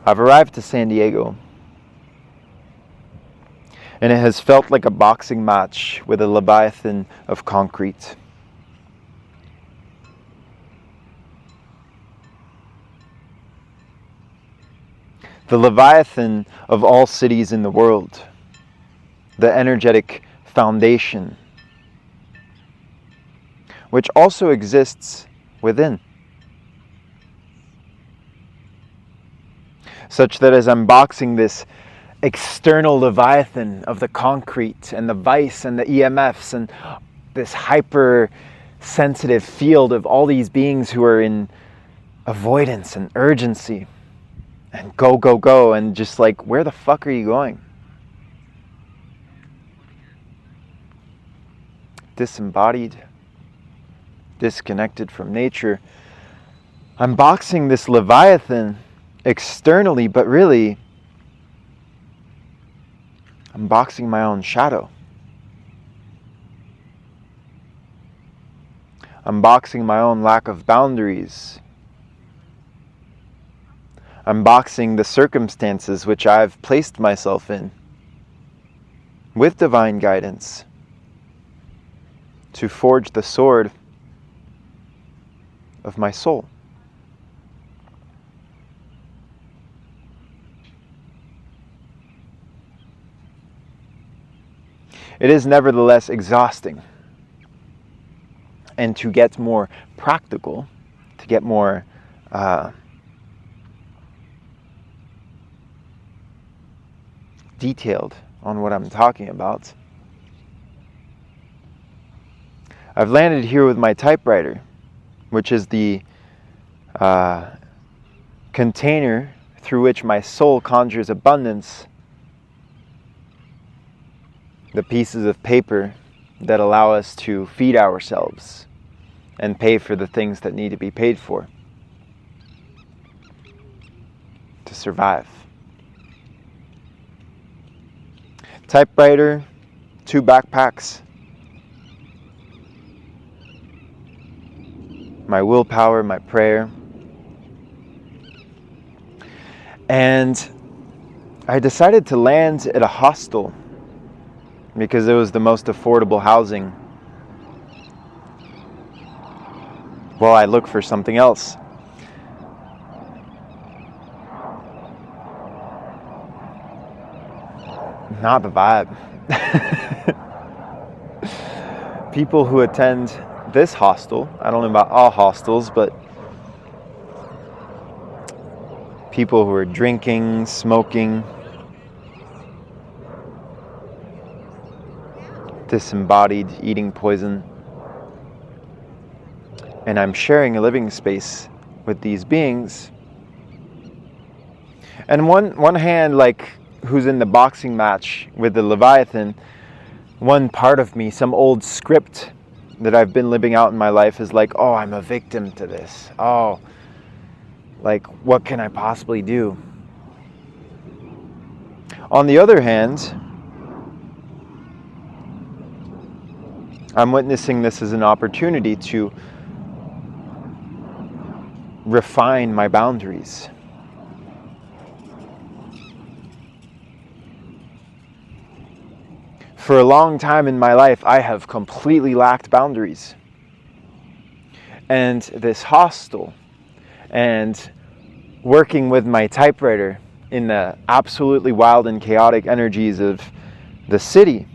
I've arrived to San Diego, and it has felt like a boxing match with a leviathan of concrete. The leviathan of all cities in the world, the energetic foundation, which also exists within. Such that as I'm boxing this external leviathan of the concrete and the vice and the EMFs and this hyper sensitive field of all these beings who are in avoidance and urgency and go, go, go, and just like, where the fuck are you going? Disembodied, disconnected from nature. I'm boxing this leviathan externally, but really, I'm boxing my own shadow. I'm boxing my own lack of boundaries. I'm boxing the circumstances which I've placed myself in with divine guidance to forge the sword of my soul. It is nevertheless exhausting. And to get more practical, to get more detailed on what I'm talking about, I've landed here with my typewriter, which is the container through which my soul conjures abundance, the pieces of paper that allow us to feed ourselves and pay for the things that need to be paid for to survive. Typewriter, 2 backpacks, my willpower, my prayer. And I decided to land at a hostel because it was the most affordable housing while I look for something else. Not the vibe. People who attend this hostel, I don't know about all hostels, but people who are drinking, smoking, disembodied, eating poison. And I'm sharing a living space with these beings. And one hand, like, who's in the boxing match with the Leviathan, one part of me, some old script that I've been living out in my life is like, oh, I'm a victim to this. Oh, like, what can I possibly do? On the other hand, I'm witnessing this as an opportunity to refine my boundaries. For a long time in my life, I have completely lacked boundaries. And this hostel and working with my typewriter in the absolutely wild and chaotic energies of the city,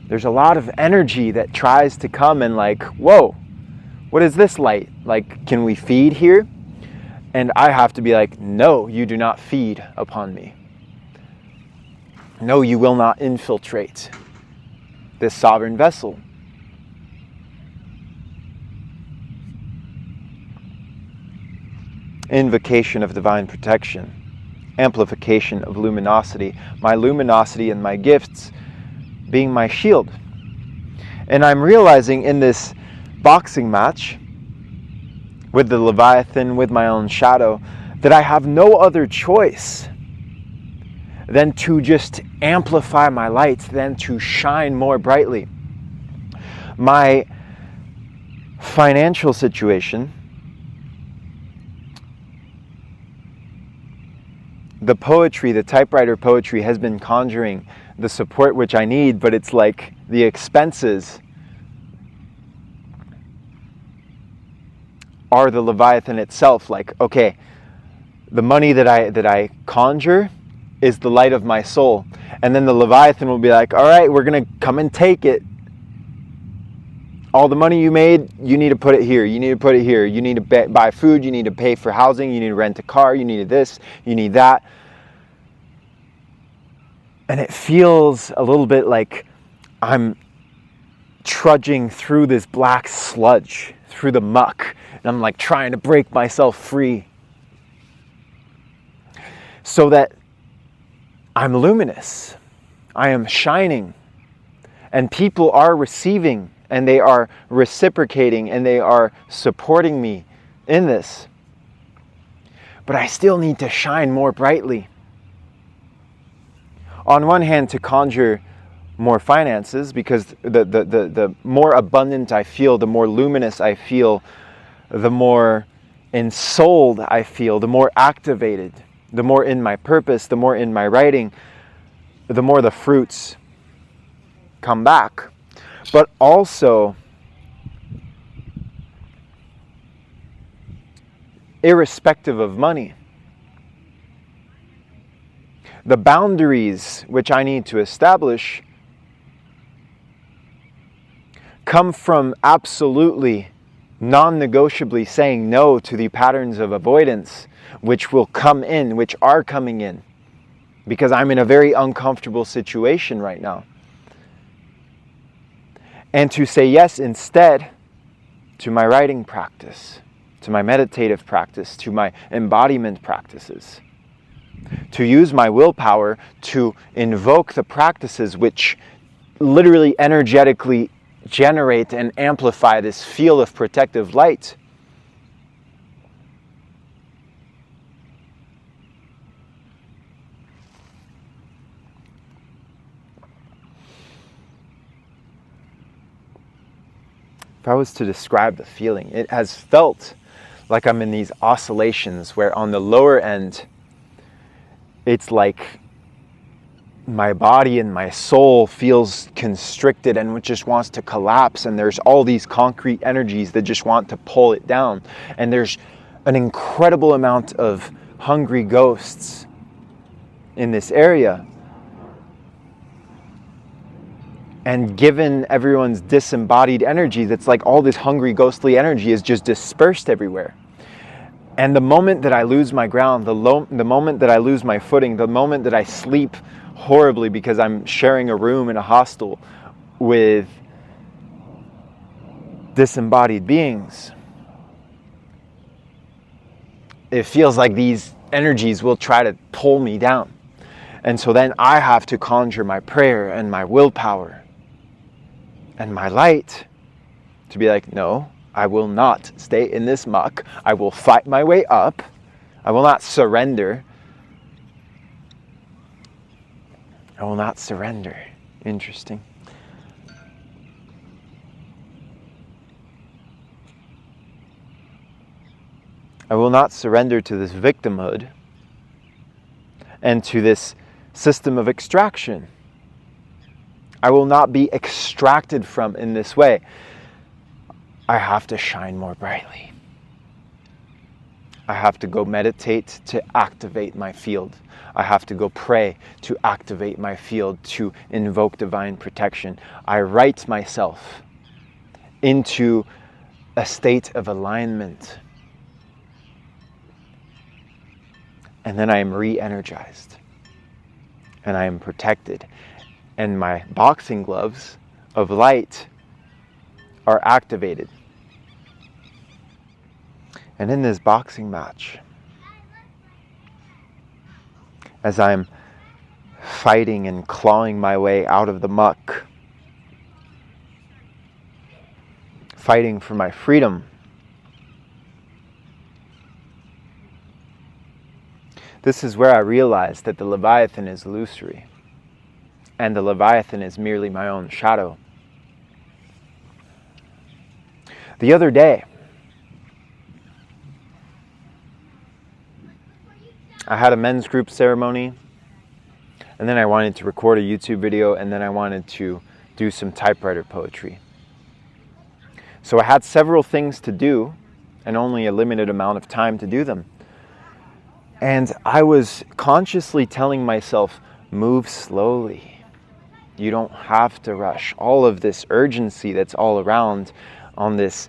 there's a lot of energy that tries to come and like, whoa, what is this light? Like, can we feed here? And I have to be like, no, you do not feed upon me. No, you will not infiltrate this sovereign vessel. Invocation of divine protection, amplification of luminosity, my luminosity and my gifts being my shield. And I'm realizing in this boxing match with the Leviathan, with my own shadow, that I have no other choice than to just amplify my light, than to shine more brightly. My financial situation the poetry, the typewriter poetry has been conjuring the support which I need, but it's like the expenses are the Leviathan itself. Like, okay, the money that I conjure is the light of my soul. And then the Leviathan will be like, all right, we're going to come and take it. All the money you made, you need to put it here. You need to put it here. You need to buy food. You need to pay for housing. You need to rent a car. You need this. You need that. And it feels a little bit like I'm trudging through this black sludge, through the muck. And I'm like trying to break myself free so that I'm luminous. I am shining. And people are receiving, and they are reciprocating, and they are supporting me in this. But I still need to shine more brightly. On one hand, to conjure more finances, because the more abundant I feel, the more luminous I feel, the more ensouled I feel, the more activated, the more in my purpose, the more in my writing, the more the fruits come back. But also, irrespective of money, the boundaries which I need to establish come from absolutely non-negotiably saying no to the patterns of avoidance which will come in, which are coming in, because I'm in a very uncomfortable situation right now. And to say yes instead to my writing practice, to my meditative practice, to my embodiment practices. To use my willpower to invoke the practices which literally energetically generate and amplify this field of protective light. If I was to describe the feeling, it has felt like I'm in these oscillations where on the lower end, it's like my body and my soul feels constricted and just wants to collapse, and there's all these concrete energies that just want to pull it down, and there's an incredible amount of hungry ghosts in this area. And given everyone's disembodied energy, that's like all this hungry ghostly energy is just dispersed everywhere. And the moment that I lose my ground, the moment that I lose my footing, the moment that I sleep horribly because I'm sharing a room in a hostel with disembodied beings, it feels like these energies will try to pull me down. And so then I have to conjure my prayer and my willpower and my light to be like, no, I will not stay in this muck. I will fight my way up. I will not surrender. I will not surrender. Interesting. I will not surrender to this victimhood and to this system of extraction. I will not be extracted from in this way. I have to shine more brightly. I have to go meditate to activate my field. I have to go pray to activate my field, to invoke divine protection. I write myself into a state of alignment. And then I am re-energized. And I am protected. And my boxing gloves of light are activated. And in this boxing match, as I'm fighting and clawing my way out of the muck, fighting for my freedom, this is where I realized that the Leviathan is illusory. And the Leviathan is merely my own shadow. The other day, I had a men's group ceremony, and then I wanted to record a YouTube video, and then I wanted to do some typewriter poetry. So I had several things to do, and only a limited amount of time to do them. And I was consciously telling myself, move slowly. You don't have to rush. All of this urgency that's all around on this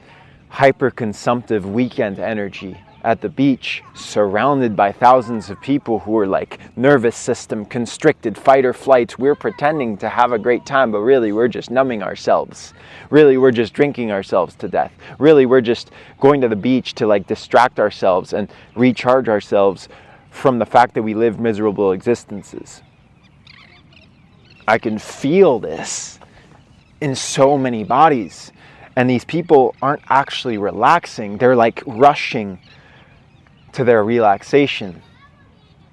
hyper-consumptive weekend energy at the beach, surrounded by thousands of people who are like nervous system constricted, fight or flight. We're pretending to have a great time, but really we're just numbing ourselves. Really we're just drinking ourselves to death. Really we're just going to the beach to like distract ourselves and recharge ourselves from the fact that we live miserable existences. I can feel this in so many bodies. And these people aren't actually relaxing. They're like rushing to their relaxation.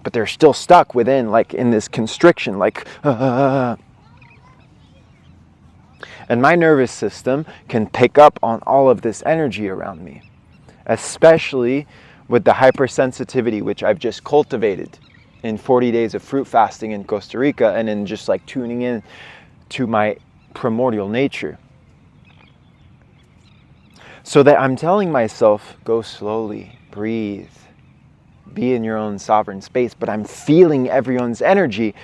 But they're still stuck within, like in this constriction, like, And my nervous system can pick up on all of this energy around me. Especially with the hypersensitivity which I've just cultivated in 40 days of fruit fasting in Costa Rica, and in just like tuning in to my primordial nature. So that I'm telling myself, go slowly, breathe, be in your own sovereign space, but I'm feeling everyone's energy,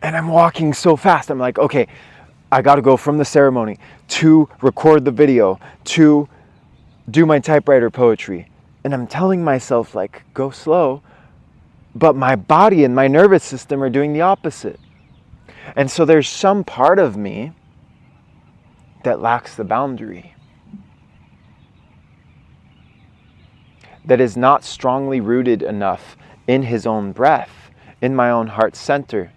and I'm walking so fast. I'm like, okay, I gotta go from the ceremony to record the video, to do my typewriter poetry. And I'm telling myself, like, go slow, but my body and my nervous system are doing the opposite. And so there's some part of me that lacks the boundary, that is not strongly rooted enough in his own breath, in my own heart center,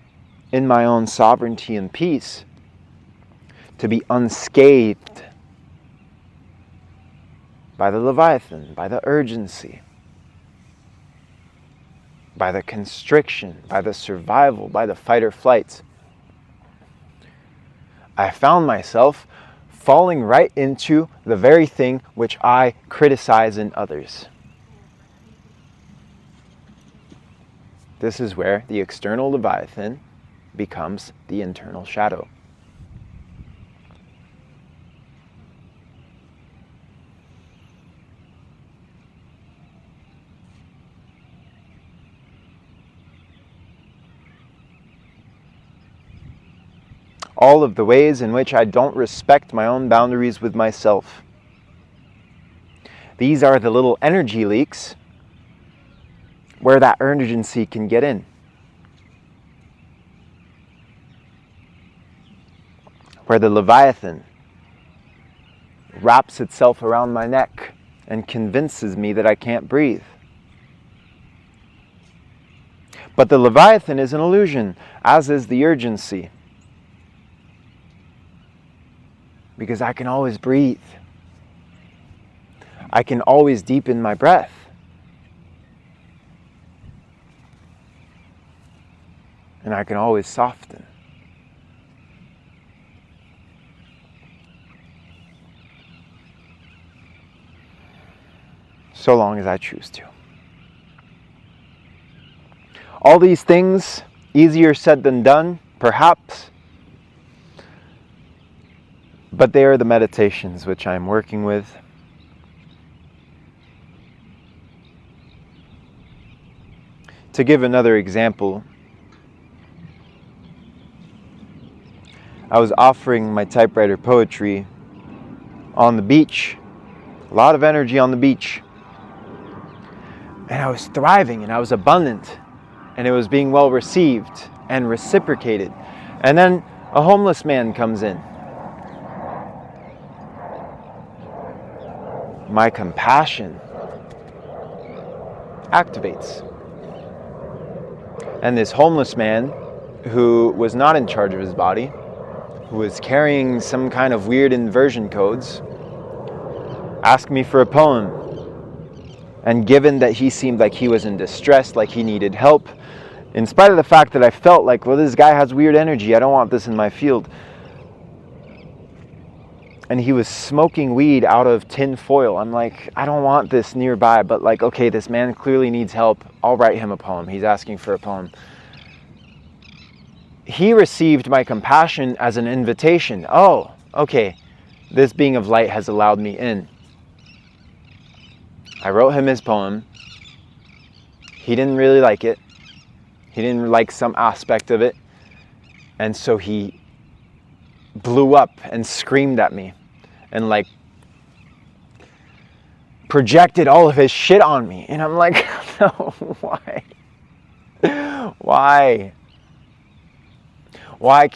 in my own sovereignty and peace, to be unscathed by the Leviathan, by the urgency, by the constriction, by the survival, by the fight or flight. I found myself falling right into the very thing which I criticize in others. This is where the external Leviathan becomes the internal shadow. All of the ways in which I don't respect my own boundaries with myself. These are the little energy leaks where that urgency can get in. Where the Leviathan wraps itself around my neck and convinces me that I can't breathe. But the Leviathan is an illusion, as is the urgency. Because I can always breathe. I can always deepen my breath. And I can always soften. So long as I choose to. All these things, easier said than done, perhaps. But they are the meditations which I'm working with. To give another example, I was offering my typewriter poetry on the beach. A lot of energy on the beach. And I was thriving and I was abundant. And it was being well received and reciprocated. And then a homeless man comes in. My compassion activates. And this homeless man, who was not in charge of his body, who was carrying some kind of weird inversion codes, asked me for a poem. And given that he seemed like he was in distress, like he needed help, in spite of the fact that I felt like, well, this guy has weird energy, I don't want this in my field, and he was smoking weed out of tin foil. I'm like, I don't want this nearby, but like, okay, this man clearly needs help. I'll write him a poem. He's asking for a poem. He received my compassion as an invitation. Oh, okay, this being of light has allowed me in. I wrote him his poem. He didn't really like it. He didn't like some aspect of it. And so he blew up and screamed at me and like projected all of his shit on me. And I'm like, no, why? Why? Why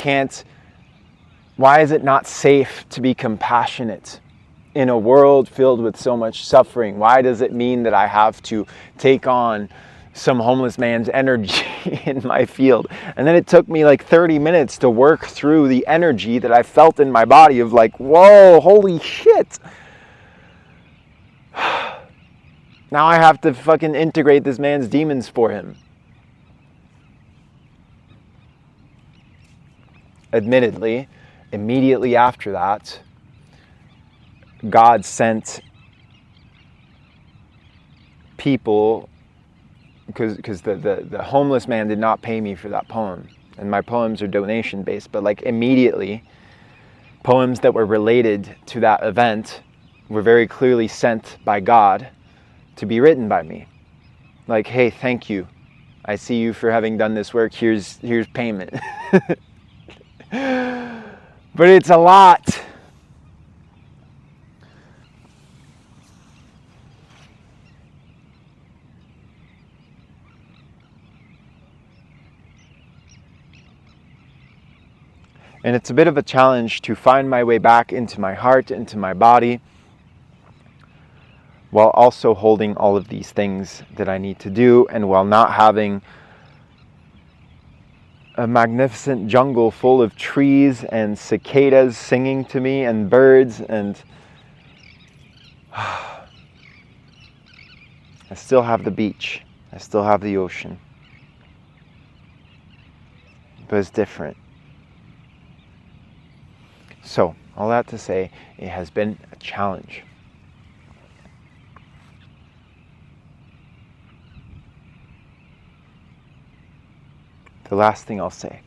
is it not safe to be compassionate in a world filled with so much suffering? Why does it mean that I have to take on some homeless man's energy in my field? And then it took me like 30 minutes to work through the energy that I felt in my body of like, whoa, holy shit. Now I have to fucking integrate this man's demons for him. Admittedly, immediately after that, God sent people, because the homeless man did not pay me for that poem, and my poems are donation based, but like immediately, poems that were related to that event were very clearly sent by God to be written by me. Like, hey, thank you. I see you for having done this work. Here's payment. But it's a lot. And it's a bit of a challenge to find my way back into my heart, into my body, while also holding all of these things that I need to do, and while not having a magnificent jungle full of trees and cicadas singing to me and birds, and I still have the beach. I still have the ocean. But it's different. So, all that to say, it has been a challenge. The last thing I'll say.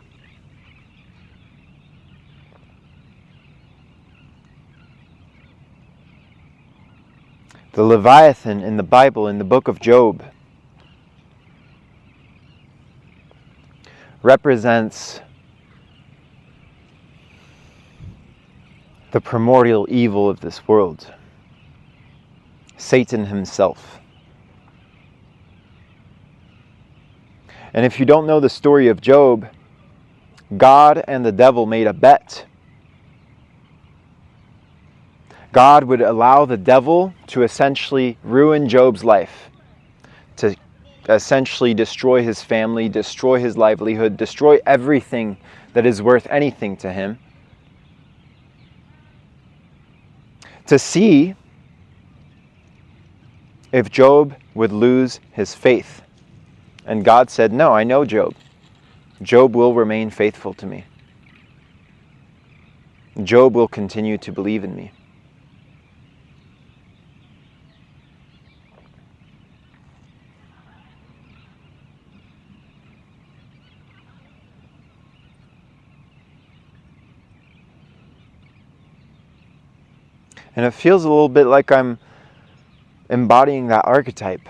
The Leviathan in the Bible, in the book of Job, represents the primordial evil of this world, Satan himself. And if you don't know the story of Job, God and the devil made a bet. God would allow the devil to essentially ruin Job's life, to essentially destroy his family, destroy his livelihood, destroy everything that is worth anything to him, to see if Job would lose his faith. And God said, no, I know Job. Job will remain faithful to me. Job will continue to believe in me. And it feels a little bit like I'm embodying that archetype.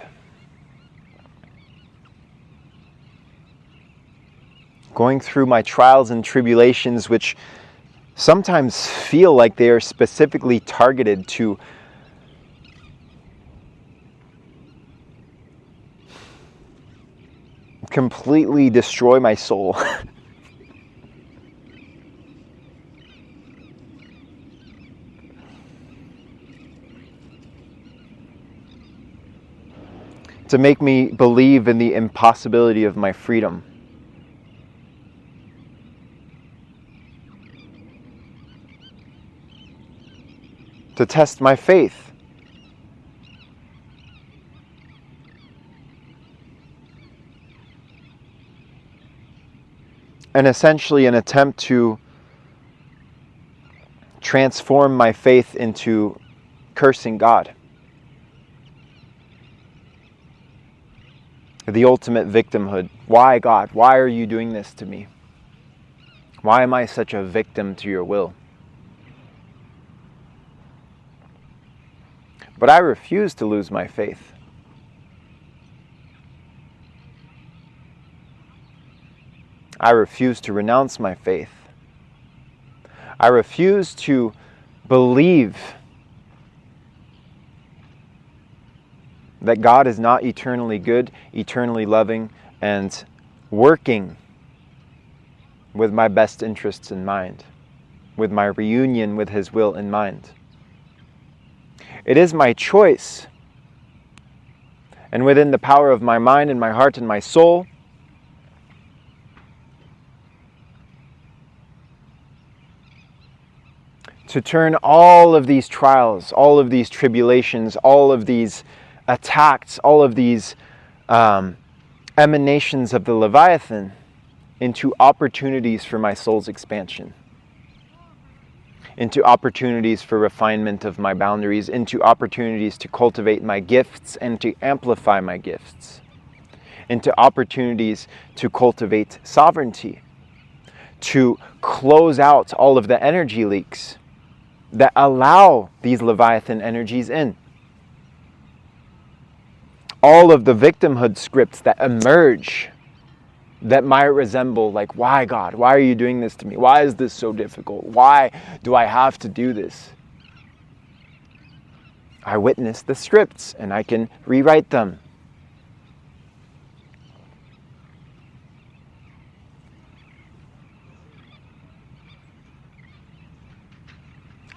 Going through my trials and tribulations, which sometimes feel like they are specifically targeted to completely destroy my soul. To make me believe in the impossibility of my freedom. To test my faith. And essentially an attempt to transform my faith into cursing God. The ultimate victimhood. Why, God? Why are you doing this to me? Why am I such a victim to your will? But I refuse to lose my faith. I refuse to renounce my faith. I refuse to believe that God is not eternally good, eternally loving, and working with my best interests in mind, with my reunion with His will in mind. It is my choice, and within the power of my mind and my heart and my soul, to turn all of these trials, all of these tribulations, all of these attacks, all of these emanations of the Leviathan into opportunities for my soul's expansion, into opportunities for refinement of my boundaries, into opportunities to cultivate my gifts and to amplify my gifts, into opportunities to cultivate sovereignty, to close out all of the energy leaks that allow these Leviathan energies in. All of the victimhood scripts that emerge that might resemble, like, why, God? Why are you doing this to me? Why is this so difficult? Why do I have to do this? I witness the scripts and I can rewrite them.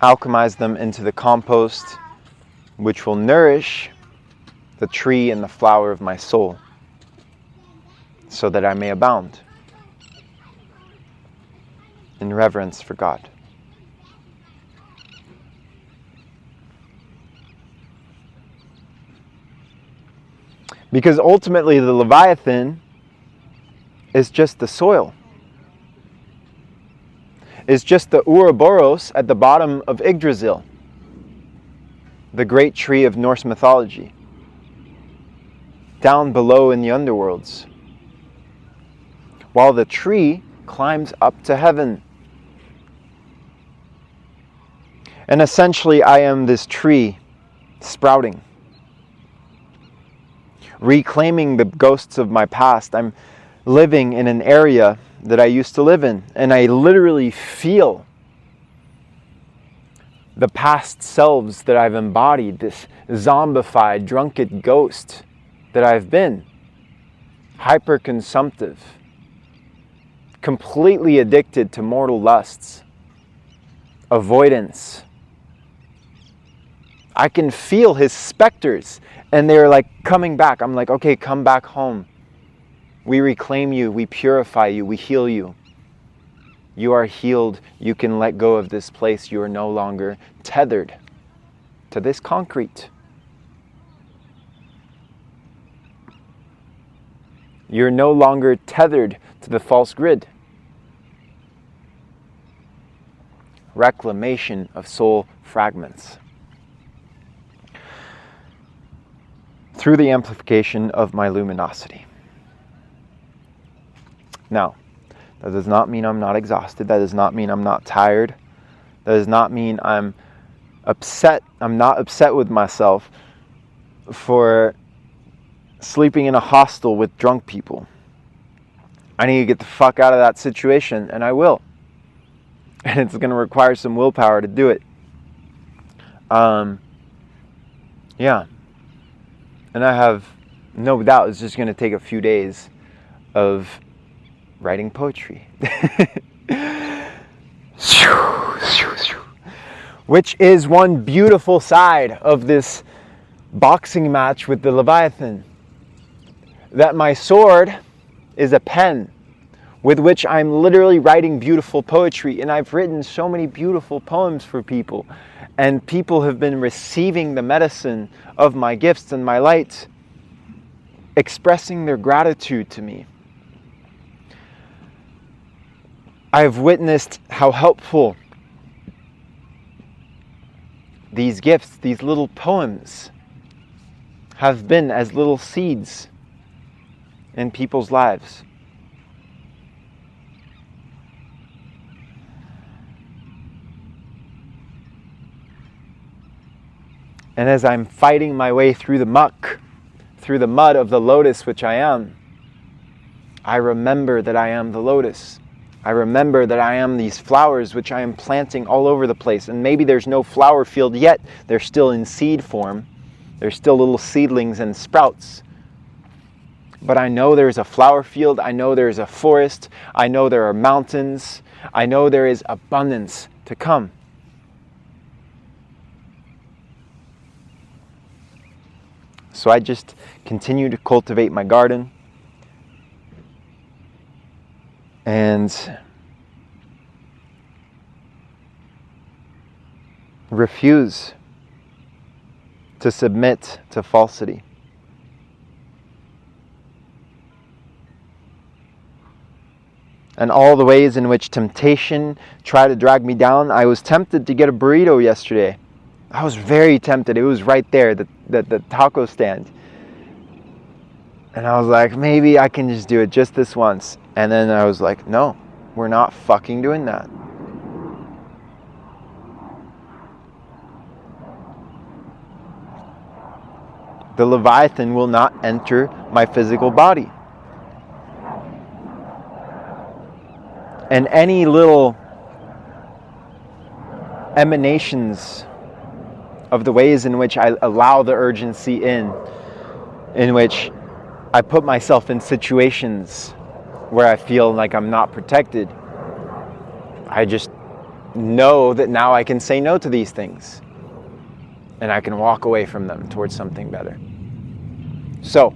Alchemize them into the compost, which will nourish the tree and the flower of my soul, so that I may abound in reverence for God. Because ultimately the Leviathan is just the soil. Is just the Ouroboros at the bottom of Yggdrasil, the great tree of Norse mythology, down below in the underworlds, while the tree climbs up to heaven. And essentially I am this tree sprouting, reclaiming the ghosts of my past. I'm living in an area that I used to live in, and I literally feel the past selves that I've embodied, this zombified, drunken ghost that I've been, hyper-consumptive, completely addicted to mortal lusts, avoidance. I can feel his specters, and they're like coming back. I'm like, okay, come back home. We reclaim you, we purify you, we heal you. You are healed, you can let go of this place. You are no longer tethered to this concrete. You're no longer tethered to the false grid. Reclamation of soul fragments. Through the amplification of my luminosity. Now, that does not mean I'm not exhausted. That does not mean I'm not tired. That does not mean I'm upset. I'm not upset with myself for sleeping in a hostel with drunk people. I need to get the fuck out of that situation, and I will. And it's going to require some willpower to do it. Yeah. And I have no doubt it's just going to take a few days of writing poetry. Which is one beautiful side of this boxing match with the Leviathan. That my sword is a pen with which I'm literally writing beautiful poetry. And I've written so many beautiful poems for people. And people have been receiving the medicine of my gifts and my light, expressing their gratitude to me. I've witnessed how helpful these gifts, these little poems, have been as little seeds in people's lives. And as I'm fighting my way through the muck, through the mud of the lotus which I am, I remember that I am the lotus. I remember that I am these flowers which I am planting all over the place. And maybe there's no flower field yet. They're still in seed form. They're still little seedlings and sprouts. But I know there's a flower field. I know there's a forest. I know there are mountains. I know there is abundance to come. So I just continue to cultivate my garden and refuse to submit to falsity. And all the ways in which temptation tried to drag me down. I was tempted to get a burrito yesterday. I was very tempted. It was right there, the taco stand. And I was like, maybe I can just do it just this once. And then I was like, no, we're not fucking doing that. The Leviathan will not enter my physical body. And any little emanations of the ways in which I allow the urgency in which I put myself in situations where I feel like I'm not protected, I just know that now I can say no to these things. And I can walk away from them towards something better. So,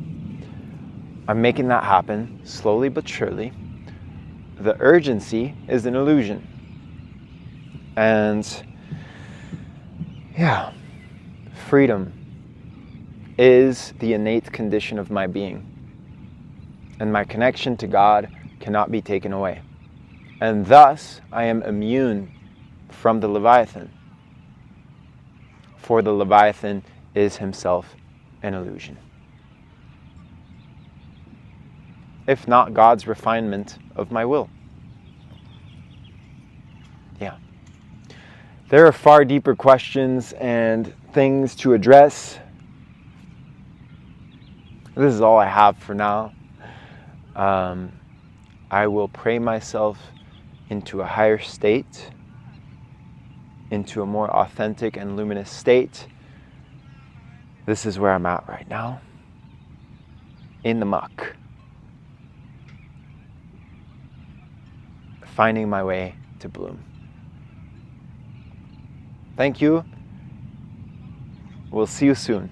I'm making that happen slowly but surely. The urgency is an illusion. And yeah, freedom is the innate condition of my being. And my connection to God cannot be taken away. And thus, I am immune from the Leviathan. For the Leviathan is himself an illusion. If not God's refinement of my will. Yeah. There are far deeper questions and things to address. This is all I have for now. I will pray myself into a higher state, into a more authentic and luminous state. This is where I'm at right now. In the muck. Finding my way to bloom. Thank you. We'll see you soon.